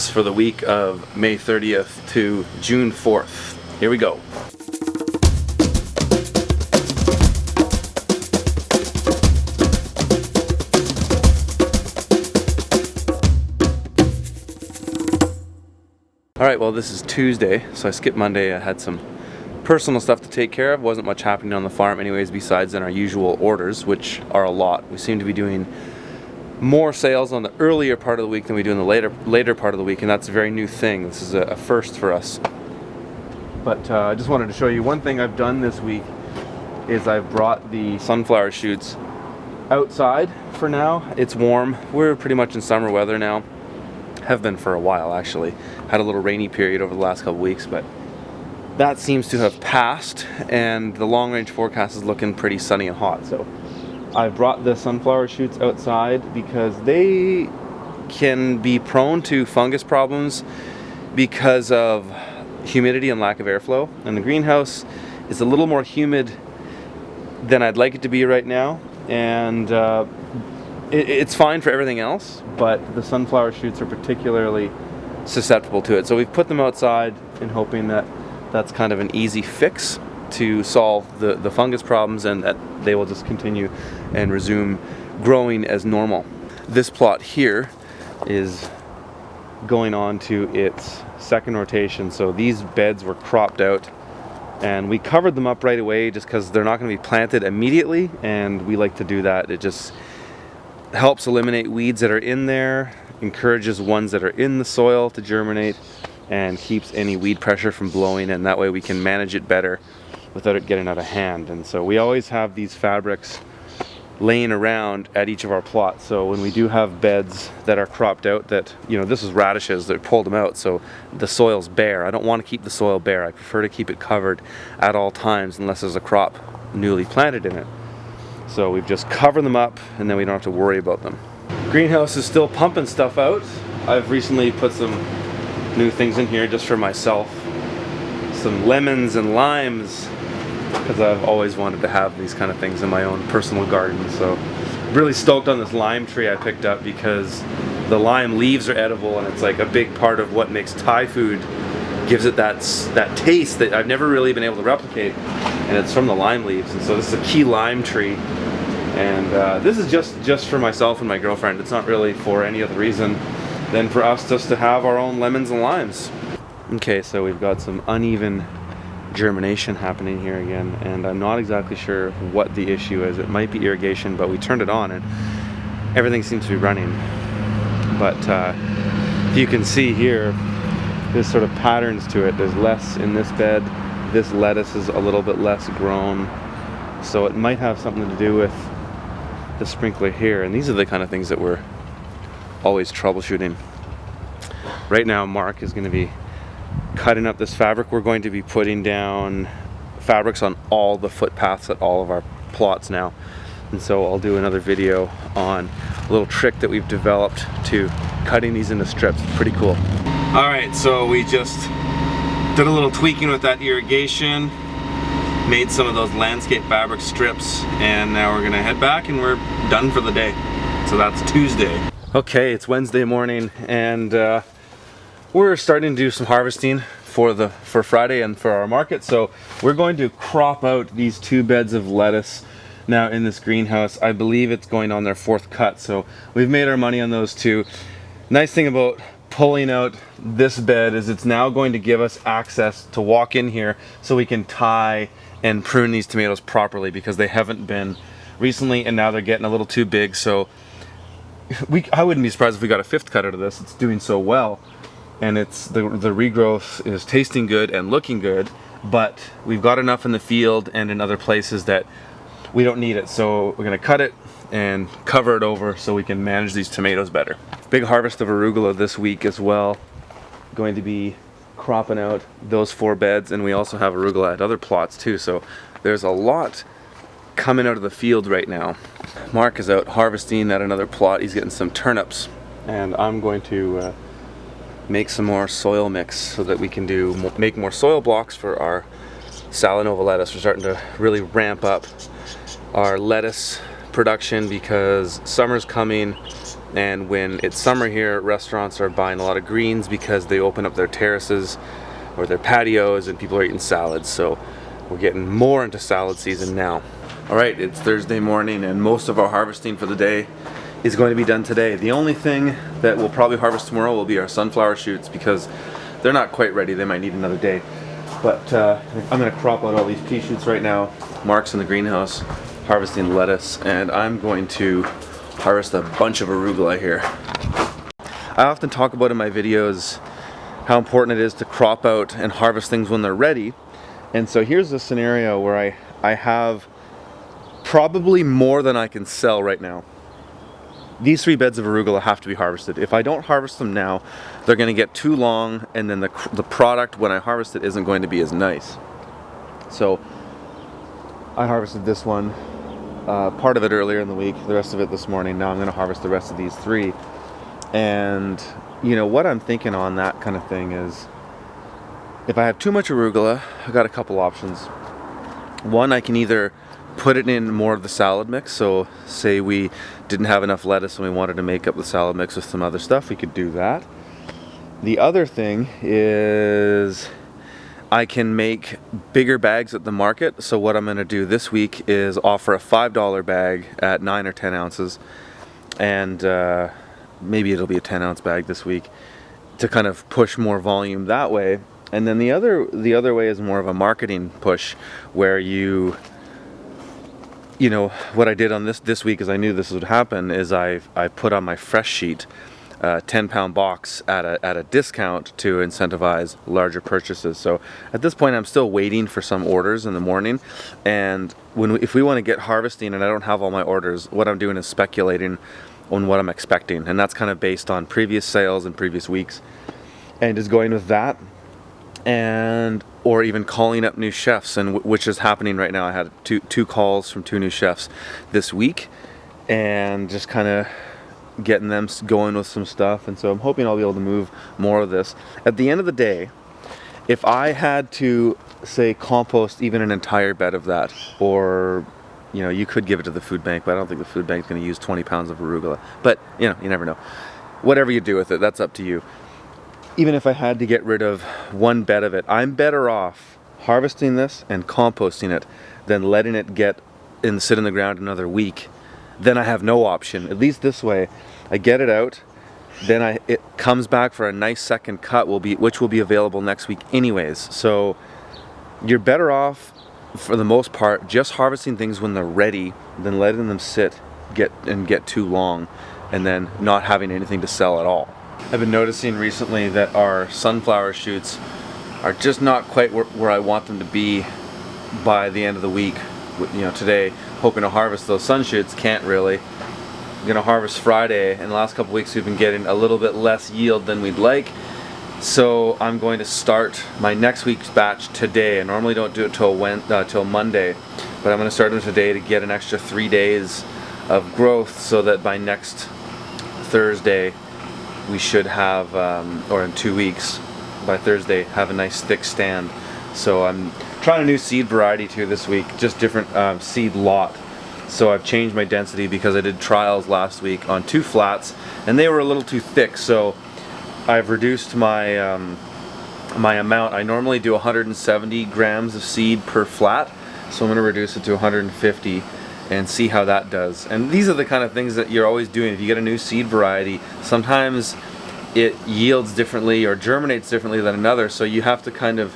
lettuce for the week of May 30th to June 4th. Here we go. Alright, well this is Tuesday, so I skipped Monday. I had some personal stuff to take care of. Wasn't much happening on the farm anyways besides in our usual orders, which are a lot. We seem to be doing more sales on the earlier part of the week than we do in the later part of the week, and that's a very new thing. This is a first for us. But I just wanted to show you one thing I've done this week is I've brought the sunflower shoots outside for now. It's warm. We're pretty much in summer weather now. Have been for a while actually. Had a little rainy period over the last couple weeks, but that seems to have passed and the long range forecast is looking pretty sunny and hot. So I brought the sunflower shoots outside because they can be prone to fungus problems because of humidity and lack of airflow. And the greenhouse is a little more humid than I'd like it to be right now. And it's fine for everything else, but the sunflower shoots are particularly susceptible to it. So we've put them outside in hoping that that's kind of an easy fix to solve the fungus problems and that they will just continue and resume growing as normal. This plot here is going on to its second rotation. So these beds were cropped out and we covered them up right away just because they're not going to be planted immediately, and we like to do that. It just helps eliminate weeds that are in there, encourages ones that are in the soil to germinate, and keeps any weed pressure from blowing, and that way we can manage it better without it getting out of hand. And so we always have these fabrics laying around at each of our plots. So when we do have beds that are cropped out, that, you know, this is radishes, they pulled them out, so the soil's bare. I don't want to keep the soil bare. I prefer to keep it covered at all times unless there's a crop newly planted in it. So we've just covered them up and then we don't have to worry about them. Greenhouse is still pumping stuff out. I've recently put some new things in here just for myself. Some lemons and limes, because I've always wanted to have these kind of things in my own personal garden. So I'm really stoked on this lime tree I picked up because the lime leaves are edible and it's like a big part of what makes Thai food, gives it that taste that I've never really been able to replicate, and it's from the lime leaves. And so this is a key lime tree, and this is just for myself and my girlfriend. It's not really for any other reason than for us just to have our own lemons and limes. Okay, so we've got some uneven germination happening here again, and I'm not exactly sure what the issue is. It might be irrigation, but we turned it on and everything seems to be running. But if you can see here, there's sort of patterns to it. There's less in this bed. This lettuce is a little bit less grown, so it might have something to do with the sprinkler here. And these are the kind of things that we're always troubleshooting. Right now Mark is going to be cutting up this fabric. We're going to be putting down fabrics on all the footpaths at all of our plots now, and so I'll do another video on a little trick that we've developed to cutting these into strips. Pretty cool. Alright, so we just did a little tweaking with that irrigation, made some of those landscape fabric strips, and now we're gonna head back and we're done for the day. So that's Tuesday. Okay, it's Wednesday morning, and we're starting to do some harvesting for Friday and for our market. So we're going to crop out these 2 beds of lettuce now in this greenhouse. I believe it's going on their 4th cut, so we've made our money on those 2. Nice thing about pulling out this bed is it's now going to give us access to walk in here so we can tie and prune these tomatoes properly, because they haven't been recently and now they're getting a little too big. So I wouldn't be surprised if we got a 5th cut out of this. It's doing so well, and it's the regrowth is tasting good and looking good, but we've got enough in the field and in other places that we don't need it. So we're gonna cut it and cover it over so we can manage these tomatoes better. Big harvest of arugula this week as well. Going to be cropping out those 4 beds, and we also have arugula at other plots too. So there's a lot coming out of the field right now. Mark is out harvesting at another plot. He's getting some turnips, and I'm going to make some more soil mix so that we can make more soil blocks for our Salanova lettuce. We're starting to really ramp up our lettuce production because summer's coming. And when it's summer here, restaurants are buying a lot of greens because they open up their terraces or their patios and people are eating salads. So we're getting more into salad season now. All right, it's Thursday morning and most of our harvesting for the day is going to be done today. The only thing that we'll probably harvest tomorrow will be our sunflower shoots because they're not quite ready. They might need another day. But I'm gonna crop out all these pea shoots right now. Mark's in the greenhouse harvesting lettuce, and I'm going to harvest a bunch of arugula here. I often talk about in my videos how important it is to crop out and harvest things when they're ready. And so here's a scenario where I have probably more than I can sell right now. These 3 beds of arugula have to be harvested. If I don't harvest them now, they're going to get too long, and then the product when I harvest it isn't going to be as nice. So I harvested this one, part of it earlier in the week, the rest of it this morning. Now I'm going to harvest the rest of these 3. And you know what I'm thinking on that kind of thing is, if I have too much arugula, I've got a couple options. One, I can either put it in more of the salad mix. So say we didn't have enough lettuce and we wanted to make up the salad mix with some other stuff, we could do that. The other thing is I can make bigger bags at the market. So what I'm going to do this week is offer a $5 bag at 9 or 10 ounces, and maybe it'll be a 10-ounce bag this week to kind of push more volume that way. And then the other way is more of a marketing push, where you know, what I did on this week is I knew this would happen, is I put on my fresh sheet a 10-pound box at a discount to incentivize larger purchases. So at this point I'm still waiting for some orders in the morning, and if we want to get harvesting and I don't have all my orders, what I'm doing is speculating on what I'm expecting, and that's kind of based on previous sales and previous weeks, and just going with that. And or even calling up new chefs, and which is happening right now. I had two calls from 2 new chefs this week, and just kind of getting them going with some stuff. And so I'm hoping I'll be able to move more of this. At the end of the day, if I had to say compost even an entire bed of that, or you know, you could give it to the food bank, but I don't think the food bank's going to use 20 pounds of arugula. But you know, you never know. Whatever you do with it, that's up to you. Even if I had to get rid of 1 bed of it, I'm better off harvesting this and composting it than letting it sit in the ground another week. Then I have no option. At least this way, I get it out, then it comes back for a nice second cut, which will be available next week anyways. So you're better off, for the most part, just harvesting things when they're ready than letting them sit, get too long, and then not having anything to sell at all. I've been noticing recently that our sunflower shoots are just not quite where I want them to be by the end of the week. You know, today, hoping to harvest those sun shoots, can't really. I'm gonna harvest Friday, and the last couple weeks we've been getting a little bit less yield than we'd like. So I'm going to start my next week's batch today. I normally don't do it till Monday, but I'm gonna start them today to get an extra 3 days of growth, so that by next Thursday, we should have, or in 2 weeks, by Thursday, have a nice thick stand. So I'm trying a new seed variety too this week, just different seed lot. So I've changed my density because I did trials last week on 2 flats, and they were a little too thick. So I've reduced my my amount. I normally do 170 grams of seed per flat, so I'm going to reduce it to 150. And see how that does. And these are the kind of things that you're always doing. If you get a new seed variety, sometimes it yields differently or germinates differently than another, so you have to kind of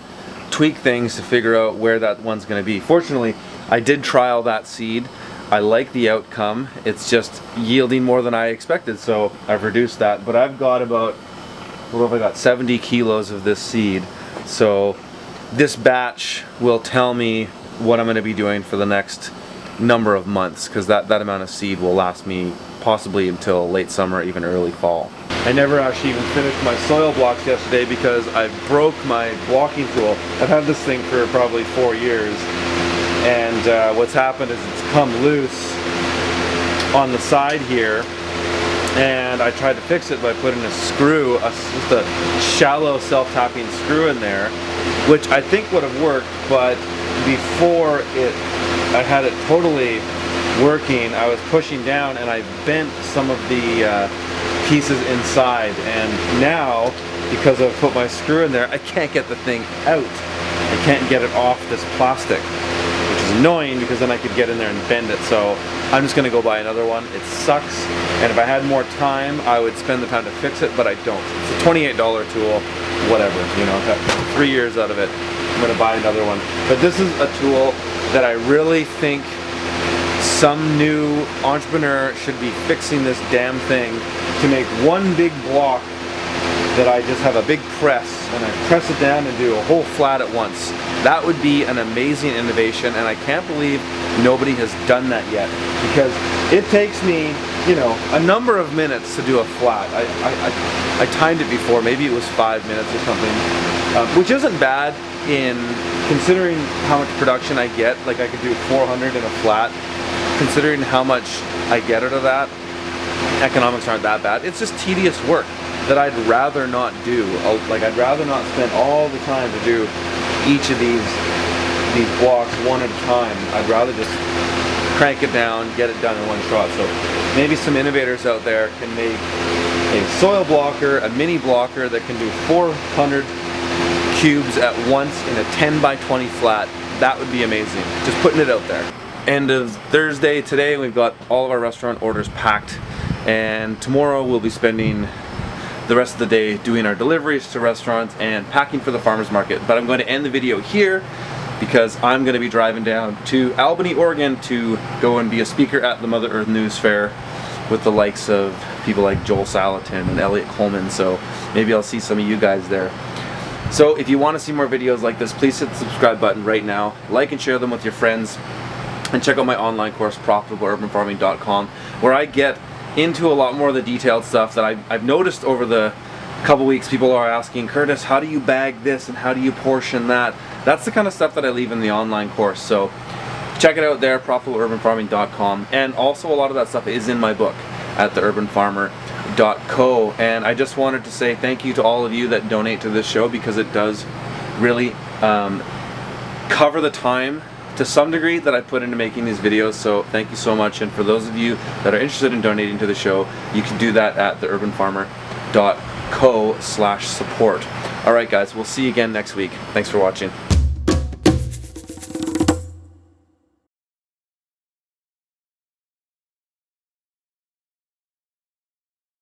tweak things to figure out where that one's going to be. Fortunately, I did trial that seed. I like the outcome. It's just yielding more than I expected, so I've reduced that. But I've got about, what have I got, 70 kilos of this seed. So this batch will tell me what I'm going to be doing for the next number of months, because that amount of seed will last me possibly until late summer, even early fall. I never actually even finished my soil blocks yesterday because I broke my blocking tool. I've had this thing for probably 4 years, and what's happened is it's come loose on the side here, and I tried to fix it by putting a screw, just a shallow self-tapping screw in there, which I think would have worked, but before I had it totally working, I was pushing down and I bent some of the pieces inside, and now because I've put my screw in there, I can't get the thing out. I can't get it off this plastic, which is annoying because then I could get in there and bend it. So I'm just gonna go buy another one. It sucks, and if I had more time, I would spend the time to fix it, but I don't. It's a $28 tool, whatever, you know, got 3 years out of it. I'm gonna buy another one. But this is a tool that I really think some new entrepreneur should be fixing this damn thing to make one big block that I just have a big press and I press it down and do a whole flat at once. That would be an amazing innovation, and I can't believe nobody has done that yet, because it takes me, you know, a number of minutes to do a flat. I timed it before, maybe it was 5 minutes or something, which isn't bad in considering how much production I get. Like I could do 400 in a flat. Considering how much I get out of that, economics aren't that bad. It's just tedious work that I'd rather not do. Like I'd rather not spend all the time to do each of these blocks one at a time. I'd rather just crank it down, get it done in one shot. So maybe some innovators out there can make a soil blocker, a mini blocker that can do 400 cubes at once in a 10 by 20 flat. That would be amazing. Just putting it out there. End of Thursday today, we've got all of our restaurant orders packed, and tomorrow we'll be spending the rest of the day doing our deliveries to restaurants and packing for the farmers market. But I'm going to end the video here because I'm going to be driving down to Albany, Oregon to go and be a speaker at the Mother Earth News Fair with the likes of people like Joel Salatin and Elliot Coleman, so maybe I'll see some of you guys there. So if you want to see more videos like this, please hit the subscribe button right now, like and share them with your friends. And check out my online course, ProfitableUrbanFarming.com, where I get into a lot more of the detailed stuff that I've noticed over the couple weeks. People are asking, Curtis, how do you bag this and how do you portion that? That's the kind of stuff that I leave in the online course. So check it out there, ProfitableUrbanFarming.com. And also a lot of that stuff is in my book at theurbanfarmer.co. And I just wanted to say thank you to all of you that donate to this show, because it does really cover the time to some degree that I put into making these videos. So thank you so much. And for those of you that are interested in donating to the show, you can do that at theurbanfarmer.co/support. All right guys, we'll see you again next week. Thanks for watching.